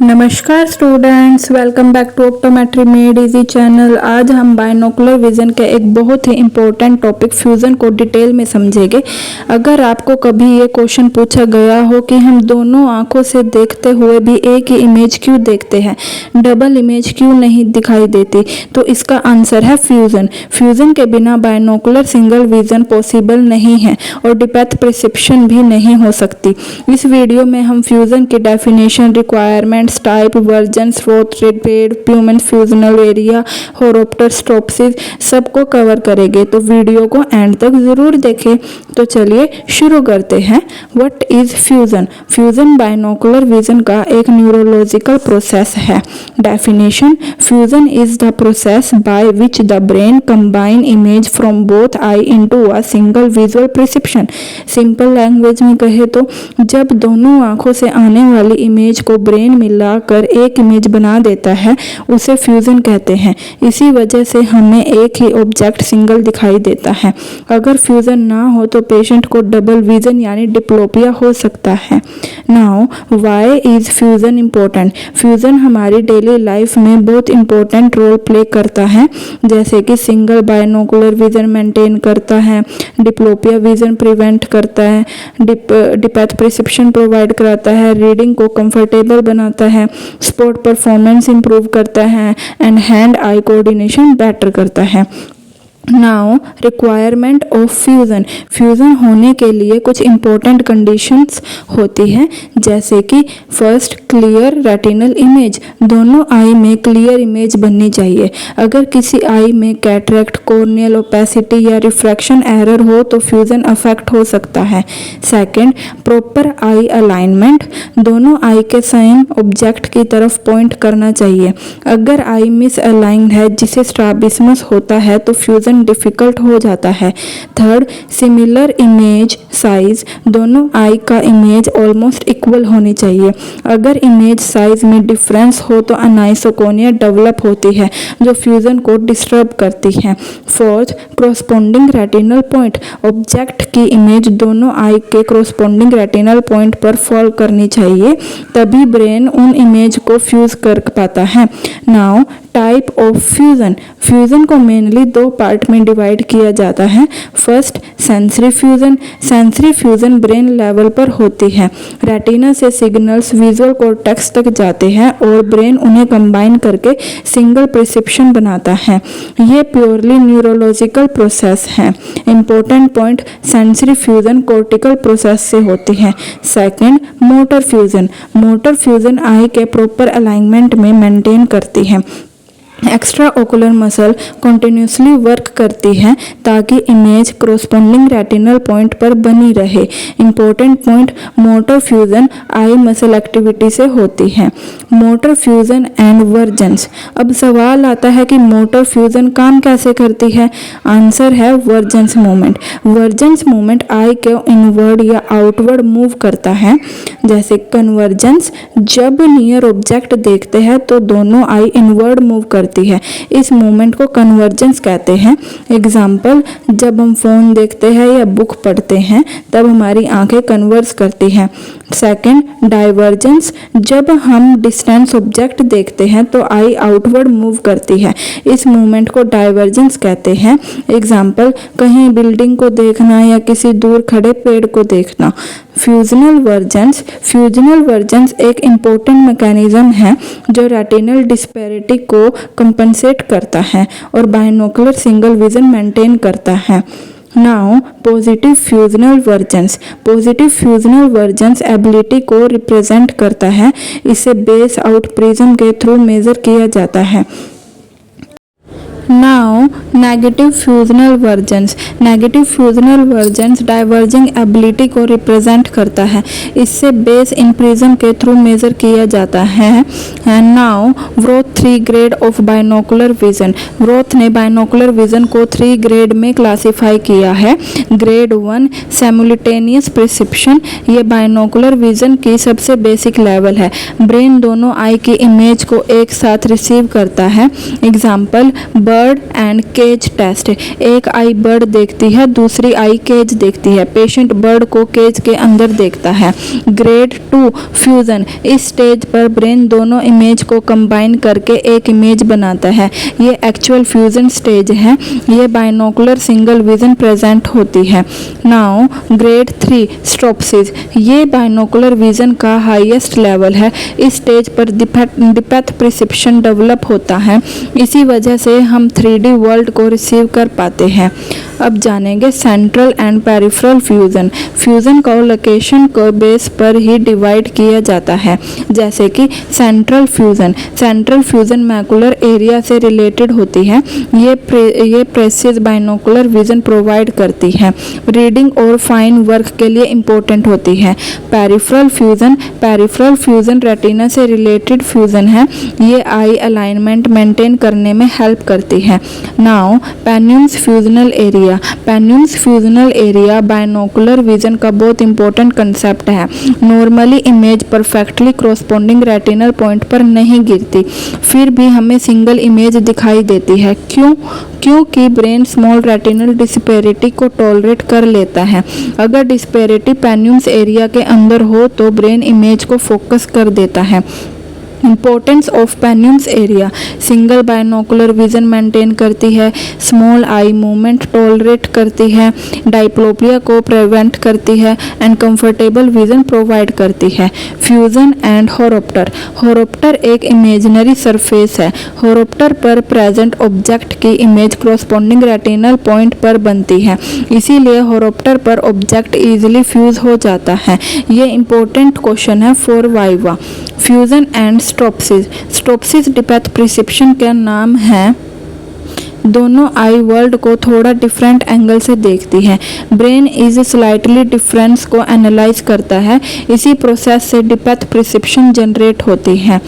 नमस्कार students, welcome back to optometry made easy channel. आज हम बाइनोकुलर विजन के एक बहुत ही इम्पोर्टेंट टॉपिक फ्यूजन को डिटेल में समझेंगे। अगर आपको कभी ये क्वेश्चन पूछा गया हो कि हम दोनों आंखों से देखते हुए भी एक ही इमेज क्यों देखते हैं, डबल इमेज क्यों नहीं दिखाई देती, तो इसका आंसर है फ्यूजन। फ्यूजन के बिना बाइनोकुलर सिंगल विजन पॉसिबल नहीं है और डेप्थ परसेप्शन भी नहीं हो सकती। इस वीडियो में हम फ्यूजन की डेफिनेशन, रिक्वायरमेंट, टाइप, वर्जन, स्रोत, रिपेड, प्यूमन फ्यूजनल एरिया, होरोप्टर, स्टोप्सिस सबको कवर करेंगे, तो वीडियो को एंड तक जरूर देखें। तो चलिए शुरू करते हैं। What is fusion? Fusion binocular vision का एक न्यूरोलॉजिकल प्रोसेस है। Definition: fusion is the process by which the brain combine image from both I into a single visual perception. Simple language में कहे तो जब दोनों आंखों से आने वाली इमेज को ब्रेन मिलाकर एक इमेज बना देता है, उसे फ्यूजन कहते हैं। इसी वजह से हमें एक ही ऑब्जेक्ट सिंगल दिखाई देता है। अगर फ्यूजन ना हो तो पेशेंट को डबल विजन यानी डिप्लोपिया हो सकता है। Now why is fusion important? Fusion हमारी डेली लाइफ में बहुत इंपॉर्टेंट रोल प्ले करता है, जैसे कि सिंगल बाइनोकुलर विजन मेंटेन करता है, डिप्लोपिया विजन प्रिवेंट करता है, डेप्थ परसेप्शन प्रोवाइड कराता है, रीडिंग को कंफर्टेबल बनाता है, स्पोर्ट परफॉर्मेंस इंप्रूव करता है and hand eye coordination better करता है। Now requirement of fusion. Fusion होने के लिए कुछ इंपॉर्टेंट कंडीशंस होती हैं, जैसे कि फर्स्ट, क्लियर रेटिनल इमेज। दोनों आई में क्लियर इमेज बननी चाहिए। अगर किसी आई में कैटरेक्ट, कॉर्नियल ओपेसिटी या रिफ्रैक्शन एरर हो तो फ्यूजन अफेक्ट हो सकता है। सेकंड, प्रॉपर आई अलाइनमेंट। दोनों आई के सेम ऑब्जेक्ट की तरफ पॉइंट करना चाहिए। अगर आई मिस अलाइंड है, जिसे स्ट्रैबिस्मस होता है, तो फ्यूजन डिफिकल्ट हो जाता है। Third, similar image size. दोनों आई का इमेज ऑलमोस्ट इक्वल होनी चाहिए। अगर इमेज साइज में डिफरेंस हो तो अनाइसोकोनिया डेवलप होती है, जो फ्यूजन को डिस्टर्ब करती है। Fourth, corresponding retinal point. Object की इमेज दोनों आई के कॉरस्पॉन्डिंग रेटिनल पॉइंट पर फॉल करनी चाहिए, तभी ब्रेन उन इमेज को फ्यूज कर पाता है। Now type of fusion. Fusion को मेनली दो पार्ट में डिवाइड किया जाता है। First, sensory fusion. Sensory fusion brain level पर होती है। रेटिना से सिग्नल्स विजुअल कॉर्टेक्स तक जाते हैं और ब्रेन उन्हें कंबाइन करके सिंगल परसेप्शन बनाता है। ये प्योरली न्यूरोलॉजिकल प्रोसेस है। Important point, sensory fusion cortical process से होती है। Second, motor fusion. Motor fusion eye के प्रॉपर अलाइनमेंट में मेंटेन करती है। Extra ocular muscle continuously work करती है ताकि इमेज कॉरस्पॉन्डिंग रेटिनल पॉइंट पर बनी रहे। Important point, motor fusion eye muscle activity से होती है। Motor fusion and vergence. अब सवाल आता है कि मोटर फ्यूजन काम कैसे करती है? आंसर है वर्जेंस मूवमेंट। वर्जेंस मूवमेंट आई को इनवर्ड या आउटवर्ड मूव करता है। जैसे कन्वर्जेंस, जब नियर ऑब्जेक्ट देखते हैं तो दोनों आई इनवर्ड मूव करती है। इस मूवमेंट को कन्वर्जेंस कहते हैं। एग्जाम्पल, जब हम फोन देखते हैं या बुक पढ़ते हैं तब हमारी आंखें कन्वर्ज करती हैं। Second, divergence. जब हम डिस्टेंस ऑब्जेक्ट देखते हैं तो आई आउटवर्ड मूव करती है। इस मूवमेंट को डाइवर्जेंस कहते हैं। एग्जाम्पल, कहीं बिल्डिंग को देखना या किसी दूर खड़े पेड़ को देखना। फ्यूजनल वर्जेंस। फ्यूजनल वर्जेंस एक इम्पोर्टेंट मैकेनिज्म है जो रेटिनल डिस्पैरिटी को कंपनसेट करता है और बाइनोकुलर सिंगल विजन मेंटेन करता है। Now positive fusional vergence. Positive fusional vergence ability को रिप्रेजेंट करता है। इसे बेस आउट प्रिज्म के थ्रू मेजर किया जाता है। Now negative fusional vergence. Negative fusional vergence diverging ability को रिप्रेजेंट करता है। इससे बेस इन प्रिज्म के थ्रू मेजर किया जाता है। Now Worth 3 grade of binocular vision. Worth ने बाइनोकुलर विजन को 3 ग्रेड में क्लासिफाई किया है। Grade 1 simultaneous perception. ये बाइनोकुलर विजन की सबसे बेसिक लेवल है। ब्रेन दोनों आई की इमेज को एक साथ रिसीव करता है। Example, bird and cage test. एक आई बर्ड देखती है, दूसरी आई केज देखती है। पेशेंट बर्ड को केज के अंदर देखता है। Grade 2 fusion. इस स्टेज पर ब्रेन दोनों इमेज को कंबाइन करके एक इमेज बनाता है। ये एक्चुअल फ्यूजन स्टेज है। ये बाइनोकुलर सिंगल विजन प्रेजेंट होती है। Now grade 3 स्ट्रोप्सिस। ये बाइनोकुलर विजन का हाईएस्ट लेवल है। इस स्टेज पर डेप्थ परसेप्शन डेवलप होता है। इसी वजह से हम 3D वर्ल्ड को रिसीव कर पाते हैं। अब जानेंगे central and peripheral fusion. Fusion को लोकेशन को बेस पर ही डिवाइड किया जाता है, जैसे कि central fusion. Central fusion macular area से रिलेटेड होती है। ये प्रेसिज बाइनोकुलर विजन प्रोवाइड करती है। रीडिंग और फाइन वर्क के लिए इम्पोर्टेंट होती है। पेरिफेरल फ्यूजन रेटिना से रिलेटेड फ्यूजन है। ये आई अलाइनमेंट मेंटेन करने में हेल्प करती है। Now Panum's fusional area. Panum's fusional area binocular vision का बहुत इंपॉर्टेंट कंसेप्ट है। Normally image perfectly corresponding retinal point पर नहीं गिरती, फिर भी हमें सिंगल इमेज दिखाई देती है। क्योंकि ब्रेन स्मॉल रेटिनल डिस्पेरिटी को टॉलरेट कर लेता है। अगर डिस्पेरिटी पेन्यून्स एरिया के अंदर हो तो ब्रेन इमेज को फोकस कर देता है। Importance of Panum's area. Single binocular vision maintain करती है। स्मॉल आई मूवमेंट टॉलरेट करती है। डायप्लोपिया को प्रिवेंट करती है एंड कंफर्टेबल विजन प्रोवाइड करती है। Fusion and होरोप्टर। होरोप्टर एक इमेजिनरी सरफेस है। होरोप्टर पर प्रेजेंट ऑब्जेक्ट की इमेज कॉरस्पॉन्डिंग रेटिनल पॉइंट पर बनती है, इसीलिए होरोप्टर पर ऑब्जेक्ट इजीली फ्यूज हो जाता है। ये इंपॉर्टेंट क्वेश्चन है for viva. Fusion and stereopsis depth perception का नाम है। दोनों आई वर्ल्ड को थोड़ा डिफरेंट एंगल से देखती है। ब्रेन इज स्लाइटली डिफरेंस को एनालाइज करता है। इसी प्रोसेस से डेप्थ परसेप्शन जनरेट होती है।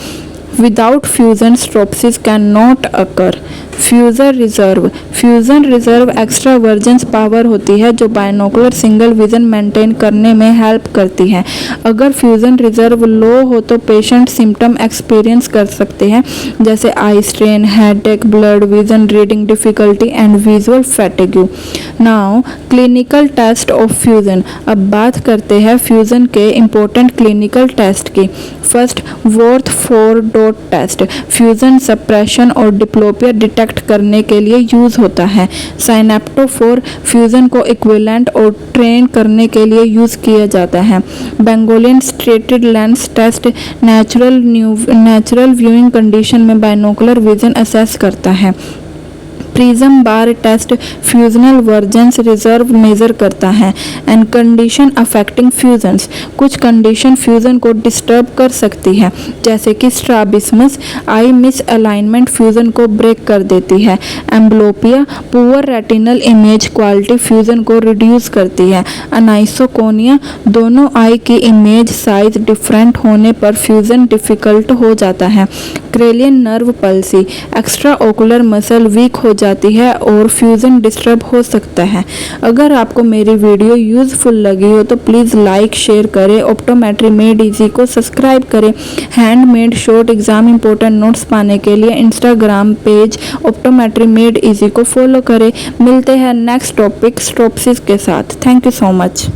Without fusion stereopsis can not occur. Fusion reserve extra vergence power होती है जो बाइनोकुलर सिंगल विजन मेंटेन करने में हेल्प करती है। अगर फ्यूजन रिजर्व लो हो तो पेशेंट सिम्टम एक्सपीरियंस कर सकते हैं, जैसे eye strain, headache, blurred vision, reading difficulty and visual fatigue. Now clinical test of fusion. अब बात करते हैं फ्यूजन के इम्पोर्टेंट क्लिनिकल टेस्ट की। First, Worth 4 dot test. Fusion suppression और डिप्लोपिया डिटेक्ट करने के लिए यूज होता है। साइनेप्टोफोर फ्यूजन को इक्विवेलेंट और ट्रेन करने के लिए यूज किया जाता है। Bagolini striated lens test natural viewing condition में बाइनोकुलर विजन असेस करता है। प्रिज्म बार टेस्ट फ्यूजनल वर्जेंस रिजर्व मेजर करता है। And condition affecting fusions. कुछ कंडीशन फ्यूजन को डिस्टर्ब कर सकती है, जैसे कि स्ट्राबिस्मस आई मिस अलाइनमेंट फ्यूजन को ब्रेक कर देती है। Amblyopia poor retinal image quality fusion को रिड्यूस करती है। अनाइसोकोनिया दोनों आई की इमेज साइज डिफरेंट होने पर फ्यूजन डिफिकल्ट हो जाता है। Cranial nerve palsy extra ocular muscle weak हो जाती है और फ्यूजन डिस्टर्ब हो सकता है। अगर आपको मेरी वीडियो यूजफुल लगी हो तो प्लीज़ लाइक शेयर करें। ऑप्टोमेट्री मेड इजी को सब्सक्राइब करें। Handmade short exam important notes पाने के लिए Instagram page optometry made easy को फॉलो करें। मिलते हैं नेक्स्ट टॉपिक स्ट्रोप्सिस के साथ। Thank you so much.